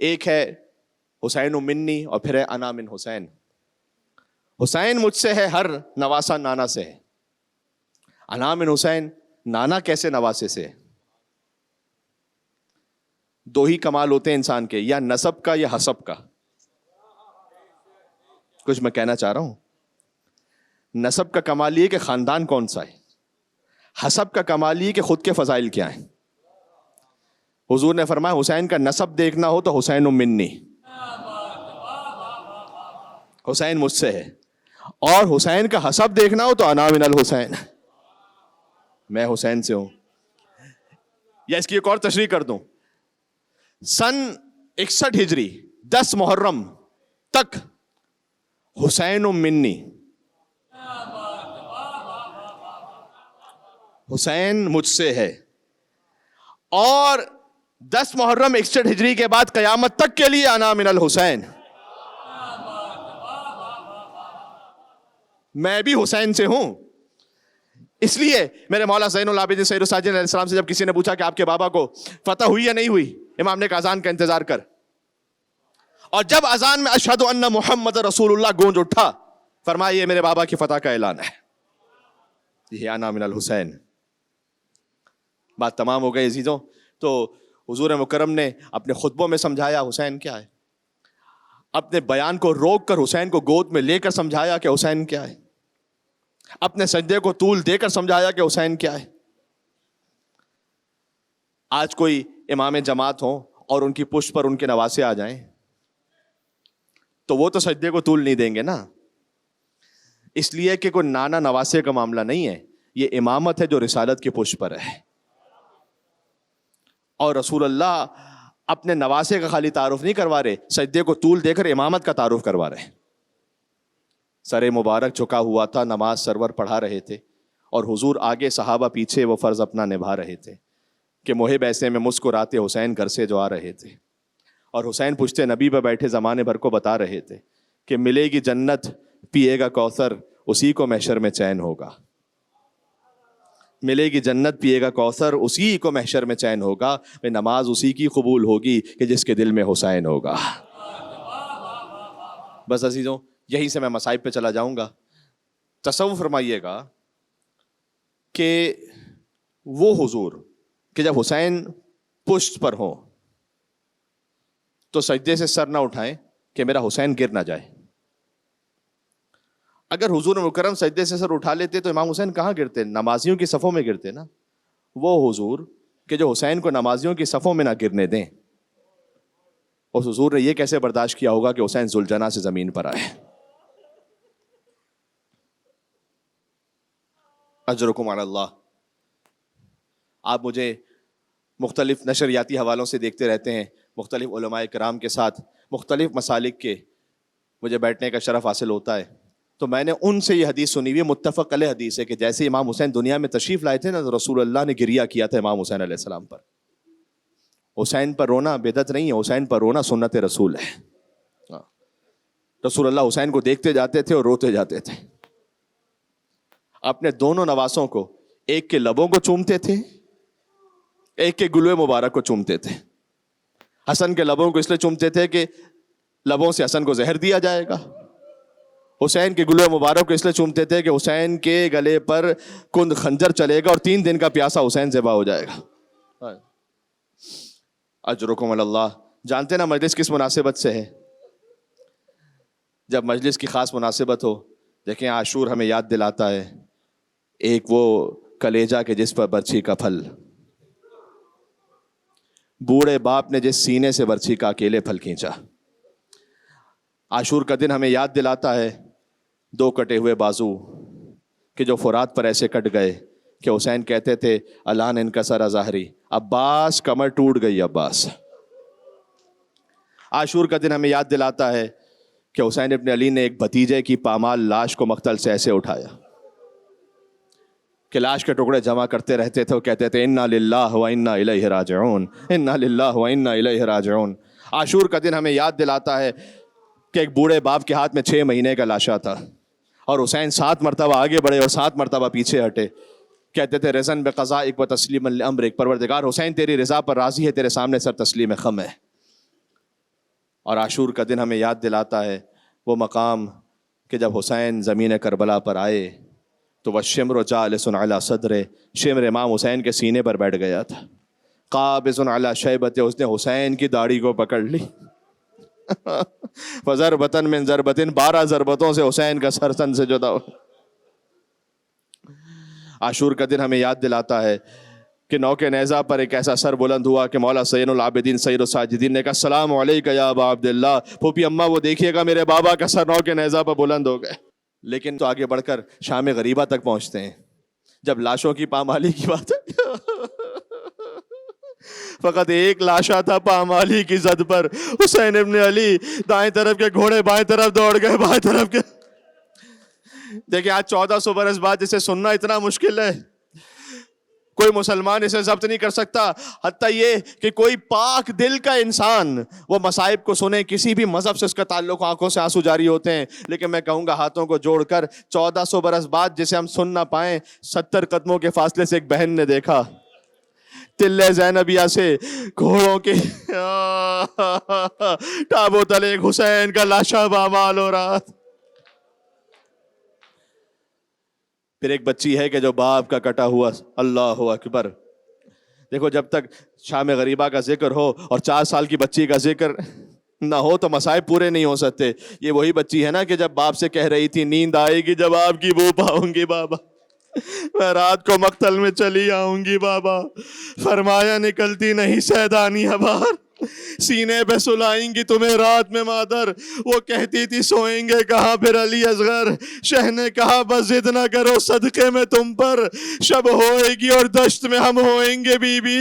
ایک ہے حسین منی اور پھر ہے انا من حسین. حسین مجھ سے ہے، ہر نواسا نانا سے ہے. انا من حسین، نانا کیسے نواسے سے؟ دو ہی کمال ہوتے ہیں انسان کے، یا نسب کا یا حسب کا. کچھ میں کہنا چاہ رہا ہوں. نسب کا کمال یہ کہ خاندان کون سا ہے، حسب کا کمال یہ کہ خود کے فضائل کیا ہیں. حضور نے فرمایا حسین کا نسب دیکھنا ہو تو حسین منی، حسین مجھ سے ہے. اور حسین کا حسب دیکھنا ہو تو انا من الحسین، میں حسین سے ہوں. یا اس کی ایک اور تشریح کر دوں. سن 61 ہجری 10 محرم تک حسین منی، حسین مجھ سے ہے. اور 10 محرم 61 ہجری کے بعد قیامت تک کے لیے انا من الحسین، میں بھی حسین سے ہوں. اس لیے میرے مولا زین العابدین سید الساجدین علیہ السلام سے جب کسی نے پوچھا کہ آپ کے بابا کو فتح ہوئی یا نہیں ہوئی، امام نے کہا اذان کا انتظار کر. اور جب اذان میں اشہد ان محمد رسول اللہ گونج اٹھا، فرمایا یہ میرے بابا کی فتح کا اعلان ہے، یہ انا من الحسین. بات تمام ہو گئی عزیزوں. تو حضور مکرم نے اپنے خطبوں میں سمجھایا حسین کیا ہے، اپنے بیان کو روک کر حسین کو گود میں لے کر سمجھایا کہ حسین کیا ہے، اپنے سجدے کو طول دے کر سمجھایا کہ حسین کیا ہے. آج کوئی امام جماعت ہوں اور ان کی پشت پر ان کے نواسے آ جائیں تو وہ تو سجدے کو طول نہیں دیں گے نا. اس لیے کہ کوئی نانا نواسے کا معاملہ نہیں ہے، یہ امامت ہے جو رسالت کی پشت پر ہے. اور رسول اللہ اپنے نواسے کا خالی تعارف نہیں کروا رہے، سجدے کو طول دے کر امامت کا تعارف کروا رہے ہیں. سر مبارک جھکا ہوا تھا، نماز سرور پڑھا رہے تھے اور حضور آگے، صحابہ پیچھے، وہ فرض اپنا نبھا رہے تھے کہ محب ایسے میں مسکراتے حسین گھر سے جو آ رہے تھے. اور حسین پشتے نبی پہ بیٹھے زمانے بھر کو بتا رہے تھے کہ ملے گی جنت، پیے گا کوثر، اسی کو محشر میں چین ہوگا. ملے گی جنت، پیے گا کوثر، اسی کو محشر میں چین ہوگا. نماز اسی کی قبول ہوگی کہ جس کے دل میں حسین ہوگا. بس عزیزوں، یہیں سے میں مصائب پہ چلا جاؤں گا. تصور فرمائیے گا کہ وہ حضور کہ جب حسین پشت پر ہوں تو سجدے سے سر نہ اٹھائیں کہ میرا حسین گر نہ جائے. اگر حضور مکرم سجدے سے سر اٹھا لیتے تو امام حسین کہاں گرتے؟ نمازیوں کی صفوں میں گرتے نا. وہ حضور کہ جو حسین کو نمازیوں کی صفوں میں نہ گرنے دیں، اس حضور نے یہ کیسے برداشت کیا ہوگا کہ حسین ذوالجناح سے زمین پر آئے؟ اجرکم علی اللہ. آپ مجھے مختلف نشریاتی حوالوں سے دیکھتے رہتے ہیں، مختلف علماء کرام کے ساتھ مختلف مسالک کے مجھے بیٹھنے کا شرف حاصل ہوتا ہے. تو میں نے ان سے یہ حدیث سنی ہوئی، متفق علیہ حدیث ہے، کہ جیسے امام حسین دنیا میں تشریف لائے تھے نا، تو رسول اللہ نے گریہ کیا تھا امام حسین علیہ السلام پر. حسین پر رونا بدعت نہیں ہے، حسین پر رونا سنت رسول ہے. رسول اللہ حسین کو دیکھتے جاتے تھے اور روتے جاتے تھے. اپنے دونوں نواسوں کو، ایک کے لبوں کو چومتے تھے، ایک کے گلوے مبارک کو چومتے تھے. حسن کے لبوں کو اس لیے چومتے تھے کہ لبوں سے حسن کو زہر دیا جائے گا. حسین کے گلوے مبارک کو اس لیے چومتے تھے کہ حسین کے گلے پر کند خنجر چلے گا اور 3 دن کا پیاسا حسین ذبح ہو جائے گا. اجرکم علی اللہ. جانتے نا مجلس کس مناسبت سے ہے؟ جب مجلس کی خاص مناسبت ہو، دیکھیں عاشور ہمیں یاد دلاتا ہے ایک وہ کلیجہ کہ جس پر برچھی کا پھل، بوڑھے باپ نے جس سینے سے برچھی کا اکیلے پھل کھینچا. عاشور کا دن ہمیں یاد دلاتا ہے 2 کٹے ہوئے بازو کہ جو فرات پر ایسے کٹ گئے کہ حسین کہتے تھے الان انکسر ظہری، عباس کمر ٹوٹ گئی عباس. عاشور کا دن ہمیں یاد دلاتا ہے کہ حسین ابن علی نے ایک بھتیجے کی پامال لاش کو مقتل سے ایسے اٹھایا کہ لاش کے ٹکڑے جمع کرتے رہتے تھے. وہ کہتے تھے انا للہ و انا الیہ راجعون، انا للہ و انا الیہ راجعون. عاشور کا دن ہمیں یاد دلاتا ہے کہ ایک بوڑھے باپ کے ہاتھ میں 6 مہینے کا لاشا تھا اور حسین 7 مرتبہ آگے بڑھے اور 7 مرتبہ پیچھے ہٹے. کہتے تھے رضن بقضائک و تسلیما لامرک، پروردگار حسین تیری رضا پر راضی ہے، تیرے سامنے سر تسلیم خم ہے. اور عاشور کا دن ہمیں یاد دلاتا ہے وہ مقام کہ جب حسین زمین کربلا پر آئے تو وہ شمر جالس علی صدر، شمر امام حسین کے سینے پر بیٹھ گیا تھا، قابض علی شیبت، اس نے حسین کی داڑھی کو پکڑ لی، فضربتن من ضربتن، 12 ضربتوں سے حسین کا سر تن سے جدا ہو۔ عاشور کا دن ہمیں یاد دلاتا ہے کہ نوک نیزہ پر ایک ایسا سر بلند ہوا کہ مولا سید العابدین سید الساجدین نے کہا السلام علیکہ یا ابا عبداللہ، پھوپھی اماں وہ دیکھیے گا میرے بابا کا سر نوک نیزہ پر بلند ہو گئے۔ لیکن تو آگے بڑھ کر شام غریبہ تک پہنچتے ہیں، جب لاشوں کی پامالی کی بات ہے، فقط ایک لاشا تھا پامالی کی زد پر، حسین ابن علی، دائیں طرف کے گھوڑے بائیں طرف دوڑ گئے، بائیں طرف کے۔ دیکھیں آج 1400 برس بعد اسے سننا اتنا مشکل ہے، کوئی مسلمان اسے ضبط نہیں کر سکتا، حتیٰ یہ کہ کوئی پاک دل کا انسان وہ مصائب کو سنے، کسی بھی مذہب سے اس کا تعلق، آنکھوں سے آنسو جاری ہوتے ہیں۔ لیکن میں کہوں گا ہاتھوں کو جوڑ کر 1400 برس بعد جسے ہم سن نہ پائیں، 70 قدموں کے فاصلے سے ایک بہن نے دیکھا، تلے زینبیہ سے گھوڑوں کے ٹابو تلے ایک حسین کا لاشا بامال ہو رہا۔ پھر ایک بچی ہے کہ جو باپ کا کٹا ہوا، اللہ اکبر۔ دیکھو جب تک شام غریبہ کا ذکر ہو اور 4 سال کی بچی کا ذکر نہ ہو تو مصائب پورے نہیں ہو سکتے۔ یہ وہی بچی ہے نا کہ جب باپ سے کہہ رہی تھی نیند آئے گی جب آپ کی بو پاؤں گی بابا، میں رات کو مقتل میں چلی آؤں گی بابا، فرمایا نکلتی نہیں سیدانیہ باہر، سینے پہ سلائیں گی تمہیں رات میں مادر۔ وہ کہتی تھی سوئیں گے کہاں پھر علی اصغر، شہ نے کہا بس ضد نہ کرو صدقے میں تم پر، شب ہوئے گی اور دشت میں ہم ہوئیں گے بی بی،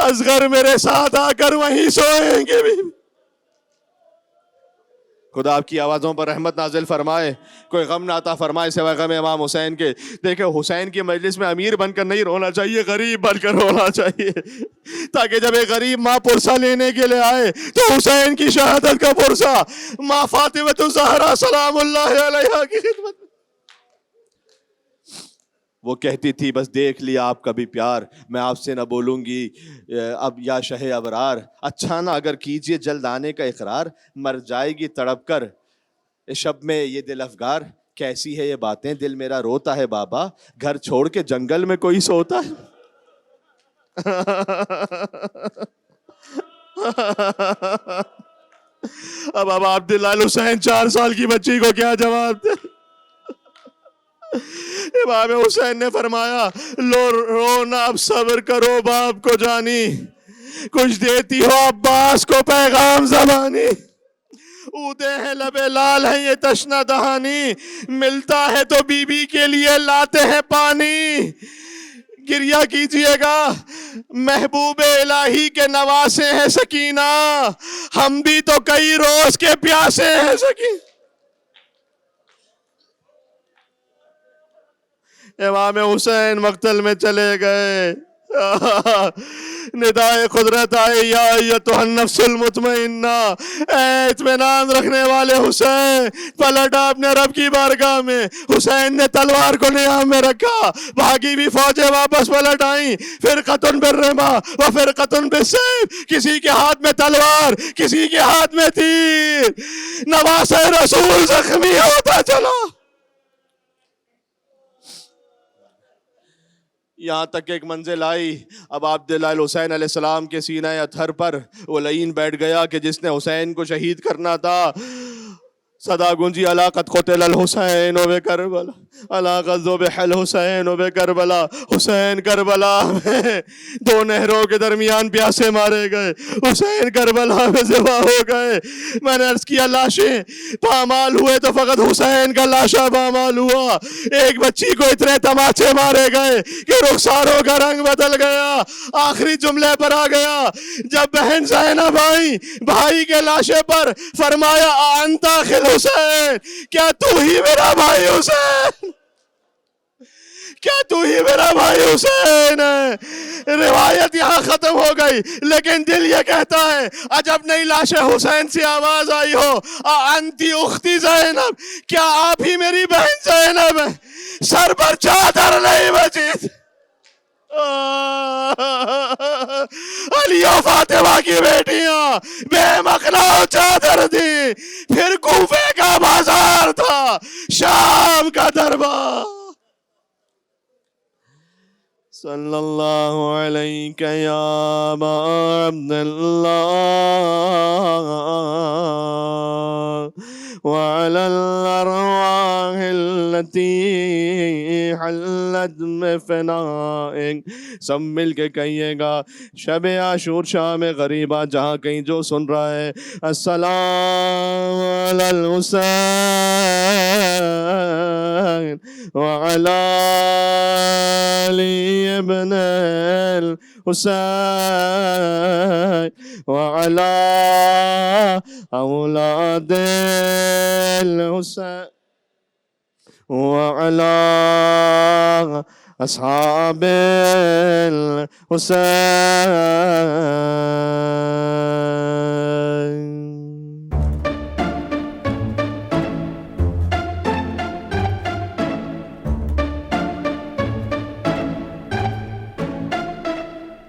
اصغر میرے ساتھ آ کر وہیں سوئیں گے بی بی۔ خدا آپ کی آوازوں پر رحمت نازل فرمائے، کوئی غم نہ عطا فرمائے سوائے غم امام حسین کے۔ دیکھیں حسین کی مجلس میں امیر بن کر نہیں رونا چاہیے، غریب بن کر رونا چاہیے، تاکہ جب ایک غریب ماں پرسہ لینے کے لیے آئے تو حسین کی شہادت کا پرسہ ماں فاطمہ الزہرا سلام اللہ علیہا کی خدمت میں۔ وہ کہتی تھی بس دیکھ لیا آپ کا بھی پیار، میں آپ سے نہ بولوں گی اب یا شہ ابرار، اچھا نہ اگر کیجئے جلد آنے کا اقرار، مر جائے گی تڑپ کر اس شب میں یہ دل افگار، کیسی ہے یہ باتیں دل میرا روتا ہے بابا، گھر چھوڑ کے جنگل میں کوئی سوتا ہے۔ اب عبداللہ حسین 4 سال کی بچی کو کیا جواب دے؟ امام حسین نے فرمایا لو رونا اب صبر کرو باپ کو جانی، کچھ دیتی ہو عباس کو پیغام زبانی، اودے ہیں لبے لال ہیں یہ تشنہ دہانی، ملتا ہے تو بی بی کے لیے لاتے ہیں پانی، گریہ کیجئے گا محبوب الہی کے نواسے ہیں سکینہ، ہم بھی تو کئی روز کے پیاسے ہیں سکینہ۔ امام حسین مقتل میں چلے گئے، ندائے قدرت آئے یا ایتھا النفس المطمئنہ، اے اطمینان رکھنے والے حسین، پلٹا اپنے رب کی بارگاہ میں۔ حسین نے تلوار کو نیام میں رکھا، بھاگی بھی فوجیں واپس پلٹ آئیں، فرقۃ بالرمح و فرقۃ بالسیف، کسی کے ہاتھ میں تلوار کسی کے ہاتھ میں تیر، نواسہ رسول زخمی ہوتا چلا۔ یہاں تک ایک منزل آئی، اب عبداللہ الحسین علیہ السلام کے سینہ اطہر پر وہ لعین بیٹھ گیا کہ جس نے حسین کو شہید کرنا تھا۔ صدا گونجی الا قد قتل الحسین بکربلا، الا قد ذبح الحسین بکربلا، حسین کربلا میں 2 نہروں کے درمیان پیاسے مارے گئے، حسین کربلا میں ذبح ہو گئے۔ میں نے عرض کیا لاشیں پامال ہوئے تو فقط حسین کا لاشا پامال ہوا، ایک بچی کو اتنے تماچے مارے گئے کہ رخساروں کا رنگ بدل گیا۔ آخری جملے پر آ گیا جب بہن زینب آئی بھائی کے لاشے پر، فرمایا انتا خل حسین، کیا تو ہی میرا بھائی حسین، کیا تو ہی میرا بھائی حسین ہے؟ روایت یہاں ختم ہو گئی، لیکن دل یہ کہتا ہے عجب نہیں لاش حسین سے آواز آئی ہو، انتی اختی زینب، کیا آپ ہی میری بہن زینب ہے؟ سر پر چادر نہیں بچی، علی و فاطمہ کی بیٹیاں بے مخلا چادر دی، پھر کوفے کا بازار تھا، شام کا دربار. صلی اللہ علیہ یا ابا عبداللہ وعلى الأرواح التي حلت بفنائك. سب مل کے کہیے گا شب عاشور شام غریبہ جہاں کہیں جو سن رہا ہے، السلام علی الحسین وعلی علی ابن الحسین وعلی اولاد الحسین وعلى أصحاب الحسين.